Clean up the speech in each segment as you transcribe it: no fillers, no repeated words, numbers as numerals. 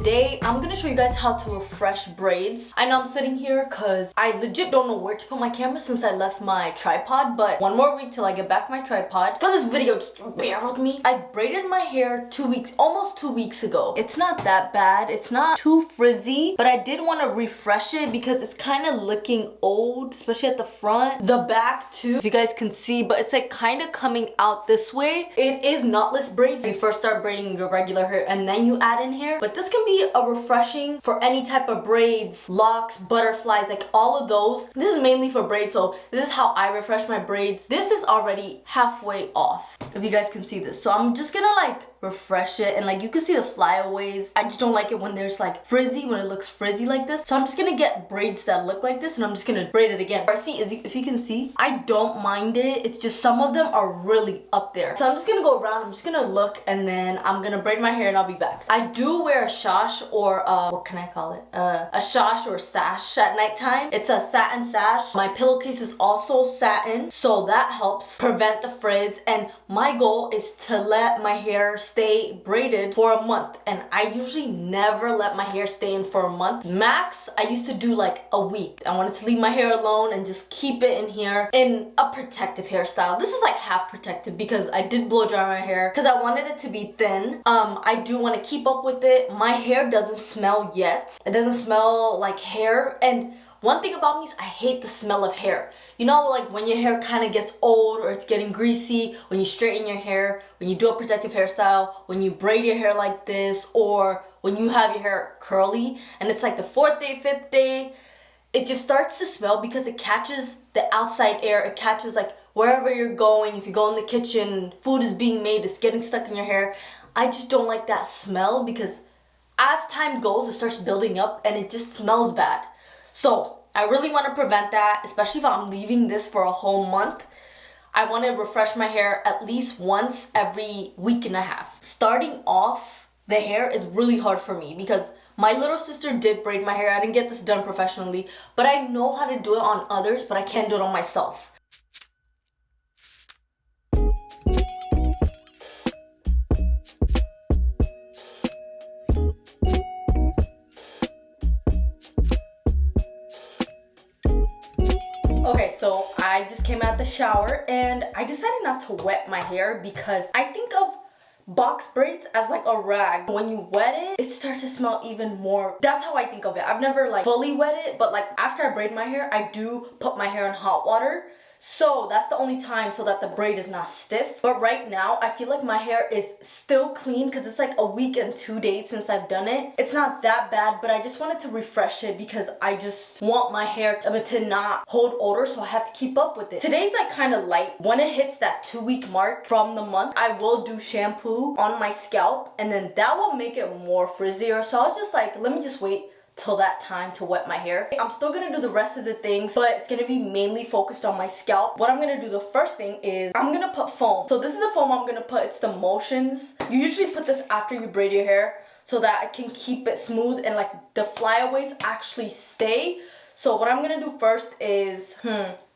today I'm gonna show you guys how to refresh braids. I know I'm sitting here because I legit don't know where to put my camera since I left my tripod, but one more week till I get back my tripod. For this video, just bear with me. I braided my hair almost 2 weeks ago. It's not that bad. It's not too frizzy, but I did want to refresh it because it's kind of looking old, especially at the front. The back too, if you guys can see, but it's like kind of coming out this way. It is knotless braids. You first start braiding your regular hair and then you add in hair, but this can be a refreshing for any type of braids, locks, butterflies, like all of those. This is mainly for braids, so this is how I refresh my braids. This is already halfway off, if you guys can see this. So I'm just gonna like refresh it, and like you can see the flyaways. I just don't like it when there's like frizzy, when it looks frizzy like this. So I'm just gonna get braids that look like this and I'm just gonna braid it again. Or see, if you can see, I don't mind it. It's just some of them are really up there. So I'm just gonna go around, I'm just gonna look, and then I'm gonna braid my hair and I'll be back. I do wear a shash or what can I call it? A shash or sash at nighttime. It's a satin sash. My pillowcase is also satin, so that helps prevent the frizz. And my goal is to let my hair stay braided for a month, and I usually never let my hair stay in for a month. Max, I used to do like a week. I wanted to leave my hair alone and just keep it in here in a protective hairstyle. This is like half protective because I did blow dry my hair because I wanted it to be thin. I do want to keep up with it. My hair doesn't smell yet. It doesn't smell like hair. And one thing about me is I hate the smell of hair. You know, like when your hair kind of gets old or it's getting greasy, when you straighten your hair, when you do a protective hairstyle, when you braid your hair like this, or when you have your hair curly and it's like the 4th day, 5th day, it just starts to smell because it catches the outside air. It catches like wherever you're going. If you go in the kitchen, food is being made, it's getting stuck in your hair. I just don't like that smell because as time goes, it starts building up and it just smells bad. So I really want to prevent that, especially if I'm leaving this for a whole month. I want to refresh my hair at least once every week and a half. Starting off, the hair is really hard for me because my little sister did braid my hair. I didn't get this done professionally, but I know how to do it on others, but I can't do it on myself. Okay, so I just came out the shower and I decided not to wet my hair because I think of box braids as like a rag. When you wet it, it starts to smell even more. That's how I think of it. I've never like fully wet it, but like after I braid my hair, I do put my hair in hot water. So that's the only time so that the braid is not stiff. But right now, I feel like my hair is still clean because it's like a week and 2 days since I've done it. It's not that bad, but I just wanted to refresh it because I just want my hair to not hold odor, so I have to keep up with it. Today's like kind of light. When it hits that 2-week mark from the month, I will do shampoo on my scalp, and then that will make it more frizzier. So I was just like, let me just wait till that time to wet my hair. I'm still gonna do the rest of the things, but it's gonna be mainly focused on my scalp. What I'm gonna do the first thing is I'm gonna put foam. So this is the foam I'm gonna put. It's the Motions. You usually put this after you braid your hair so that I can keep it smooth and like the flyaways actually stay. So what I'm gonna do first is,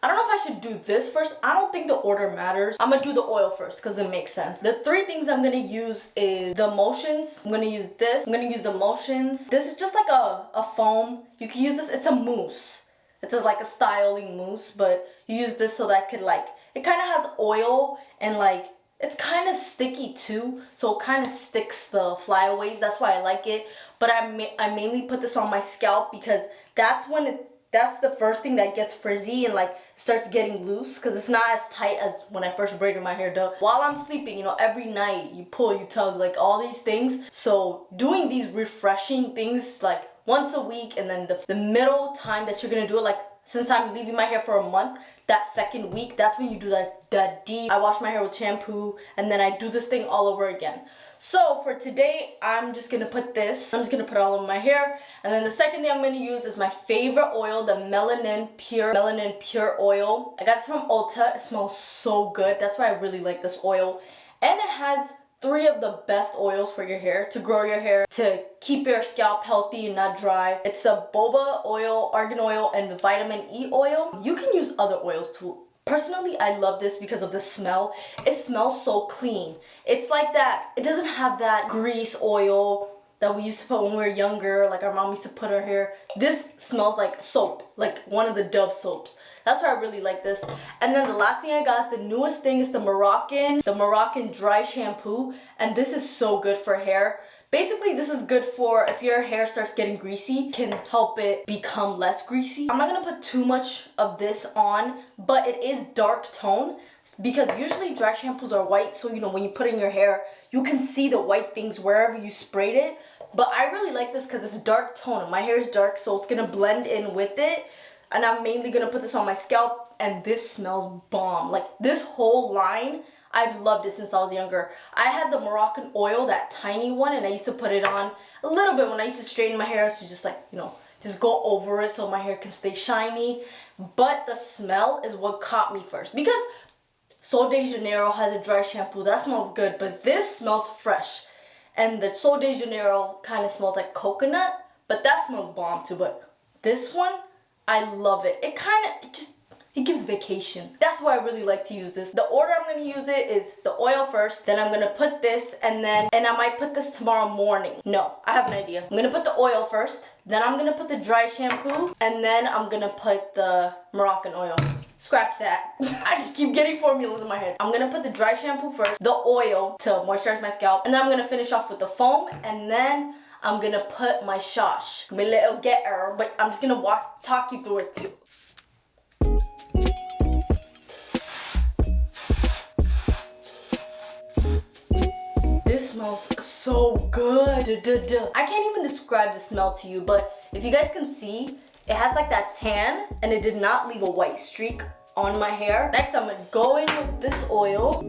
I don't know if I should do this first. I don't think the order matters. I'm gonna do the oil first because it makes sense. The 3 things I'm gonna use is the Motions. I'm gonna use this. I'm gonna use the Motions. This is just like a foam. You can use this. It's a mousse. It's like a styling mousse, but you use this so that it kind of has oil and like it's kind of sticky too, so it kind of sticks the flyaways. That's why I like it. But I mainly put this on my scalp because that's the first thing that gets frizzy and like starts getting loose because it's not as tight as when I first braided my hair. While I'm sleeping, you know, every night you pull, you tug, like all these things. So doing these refreshing things like once a week, and then the middle time that you're gonna do it, like since I'm leaving my hair for a month, that 2nd week, that's when you do that deep. I wash my hair with shampoo and then I do this thing all over again. So for today, I'm just gonna put this. I'm just gonna put it all over my hair. And then the second thing I'm gonna use is my favorite oil, the Melanin Pure Oil. I got this from ULTA. It smells so good. That's why I really like this oil. And it has 3 of the best oils for your hair, to grow your hair, to keep your scalp healthy and not dry. It's the boba oil, argan oil, and the vitamin E oil. You can use other oils too. Personally, I love this because of the smell. It smells so clean. It's like that, it doesn't have that grease oil that we used to put when we were younger, like our mom used to put her hair. This smells like soap, like one of the Dove soaps. That's why I really like this. And then the last thing I got is the newest thing is the Moroccan dry shampoo. And this is so good for hair. Basically, this is good for if your hair starts getting greasy, can help it become less greasy. I'm not gonna put too much of this on, but it is dark tone because usually dry shampoos are white. So, you know, when you put it in your hair, you can see the white things wherever you sprayed it. But I really like this because it's dark tone. My hair is dark, so it's gonna blend in with it. And I'm mainly gonna put this on my scalp, and this smells bomb. Like this whole line, I've loved it since I was younger. I had the Moroccan oil, that tiny one, and I used to put it on a little bit when I used to straighten my hair to just like, you know, just go over it so my hair can stay shiny. But the smell is what caught me first because Sol de Janeiro has a dry shampoo that smells good, but this smells fresh. And the Sol de Janeiro kind of smells like coconut, but that smells bomb too. But this one, I love it. It gives vacation. That's why I really like to use this. The order I'm gonna use it is the oil first, then I'm gonna put this, and I might put this tomorrow morning. No, I have an idea. I'm gonna put the oil first, then I'm gonna put the dry shampoo, and then I'm gonna put the Moroccan oil. Scratch that. I just keep getting formulas in my head. I'm gonna put the dry shampoo first, the oil to moisturize my scalp, and then I'm gonna finish off with the foam, and then I'm gonna put my shash, my little getter, but I'm just gonna talk you through it too. This smells so good. I can't even describe the smell to you, but if you guys can see, it has like that tan and it did not leave a white streak on my hair. Next, I'm gonna go in with this oil.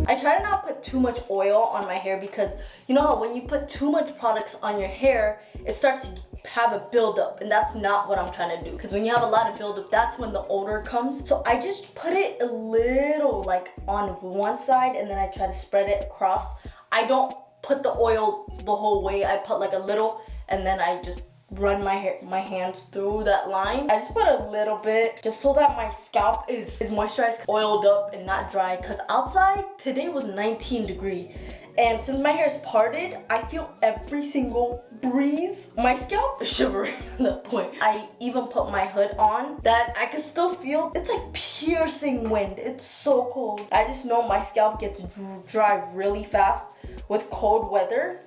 I try to not put too much oil on my hair because you know how when you put too much products on your hair, it starts to have a buildup, and that's not what I'm trying to do. Because when you have a lot of buildup, that's when the odor comes. So I just put it a little like on one side, and then I try to spread it across. I don't put the oil the whole way. I put like a little, and then I just run my hands through that line. I just put a little bit just so that my scalp is moisturized, oiled up, and not dry. Because outside today was 19 degrees. And since my hair is parted, I feel every single breeze. My scalp is shivering at that point. I even put my hood on that I can still feel, it's like piercing wind. It's so cold. I just know my scalp gets dry really fast with cold weather.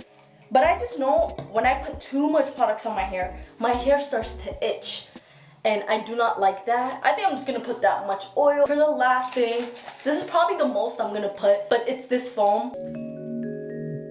But I just know when I put too much products on my hair starts to itch. And I do not like that. I think I'm just gonna put that much oil. For the last thing, this is probably the most I'm gonna put, but it's this foam.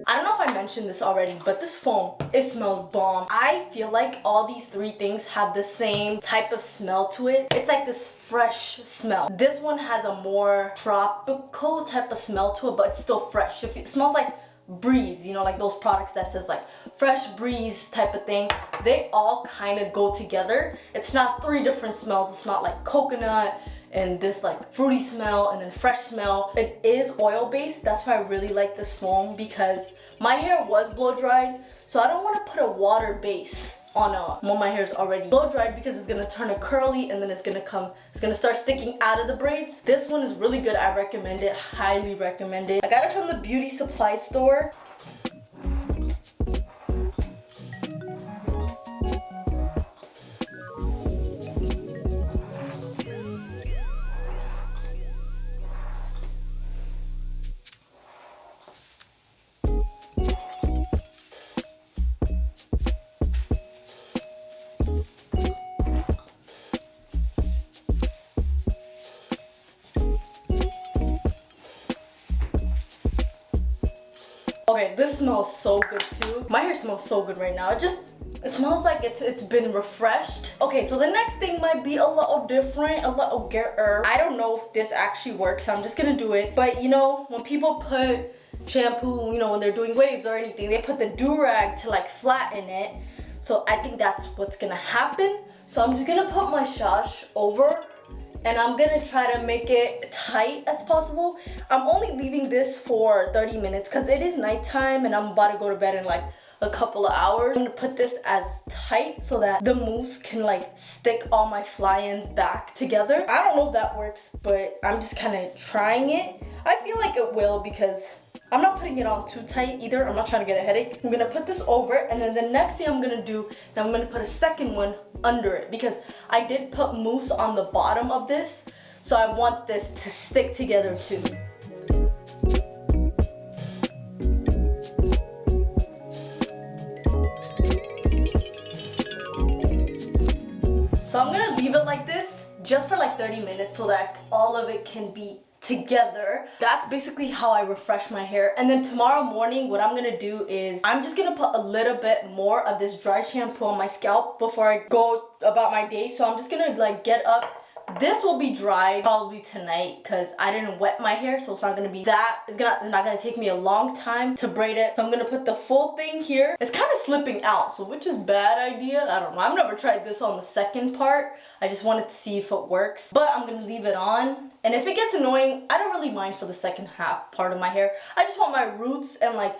I don't know if I mentioned this already, but this foam, it smells bomb. I feel like all these three things have the same type of smell to it. It's like this fresh smell. This one has a more tropical type of smell to it, but it's still fresh. It smells like breeze, you know, like those products that says like fresh breeze type of thing. They all kind of go together. It's not three different smells. It's not like coconut and this like fruity smell and then fresh smell. It is oil based. That's why I really like this foam because my hair was blow dried, so I don't want to put a water base on when my hair is already blow dried because it's gonna turn a curly and then it's gonna start sticking out of the braids. This one is really good. I recommend it, highly recommend it. I got it from the beauty supply store. Okay, this smells so good too. My hair smells so good right now. It smells like it's been refreshed. Okay, so the next thing might be a little different, a little getter. I don't know if this actually works, so I'm just gonna do it. But you know, when people put shampoo, you know, when they're doing waves or anything, they put the do-rag to like flatten it. So I think that's what's gonna happen. So I'm just gonna put my shash over and I'm gonna try to make it tight as possible. I'm only leaving this for 30 minutes because it is nighttime and I'm about to go to bed in like a couple of hours. I'm gonna put this as tight so that the mousse can like stick all my fly-ins back together. I don't know if that works, but I'm just kind of trying it. I feel like it will because I'm not putting it on too tight either. I'm not trying to get a headache. I'm gonna put this over, and then the next thing I'm gonna do, then I'm gonna put a second one under it because I did put mousse on the bottom of this, so I want this to stick together too. So I'm gonna leave it like this just for like 30 minutes so that all of it can be together. That's basically how I refresh my hair. And then tomorrow morning, what I'm gonna do is I'm just gonna put a little bit more of this dry shampoo on my scalp before I go about my day. So I'm just gonna like get up. This will be dried probably tonight because I didn't wet my hair, so it's not gonna be that. It's not gonna take me a long time to braid it. So I'm gonna put the full thing here. It's kind of slipping out, so which is bad idea. I don't know. I've never tried this on the second part. I just wanted to see if it works. But I'm gonna leave it on. And if it gets annoying, I don't really mind for the second half part of my hair. I just want my roots and like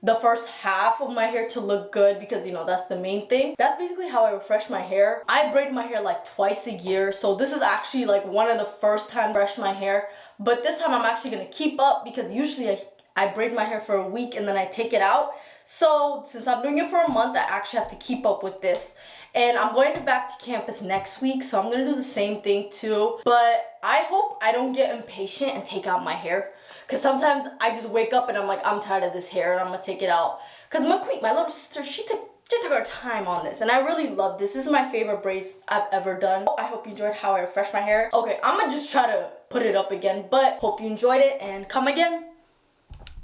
the first half of my hair to look good because, you know, that's the main thing. That's basically how I refresh my hair. I braid my hair like twice a year, so this is actually like one of the first times I brush my hair. But this time I'm actually gonna keep up because usually I braid my hair for a week and then I take it out. So since I'm doing it for a month, I actually have to keep up with this. And I'm going back to campus next week, so I'm gonna do the same thing too. But I hope I don't get impatient and take out my hair. Cause sometimes I just wake up and I'm like, I'm tired of this hair and I'm gonna take it out. Cause my little sister, she took her time on this and I really love this. This is my favorite braids I've ever done. I hope you enjoyed how I refresh my hair. Okay, I'm gonna just try to put it up again, but hope you enjoyed it and come again.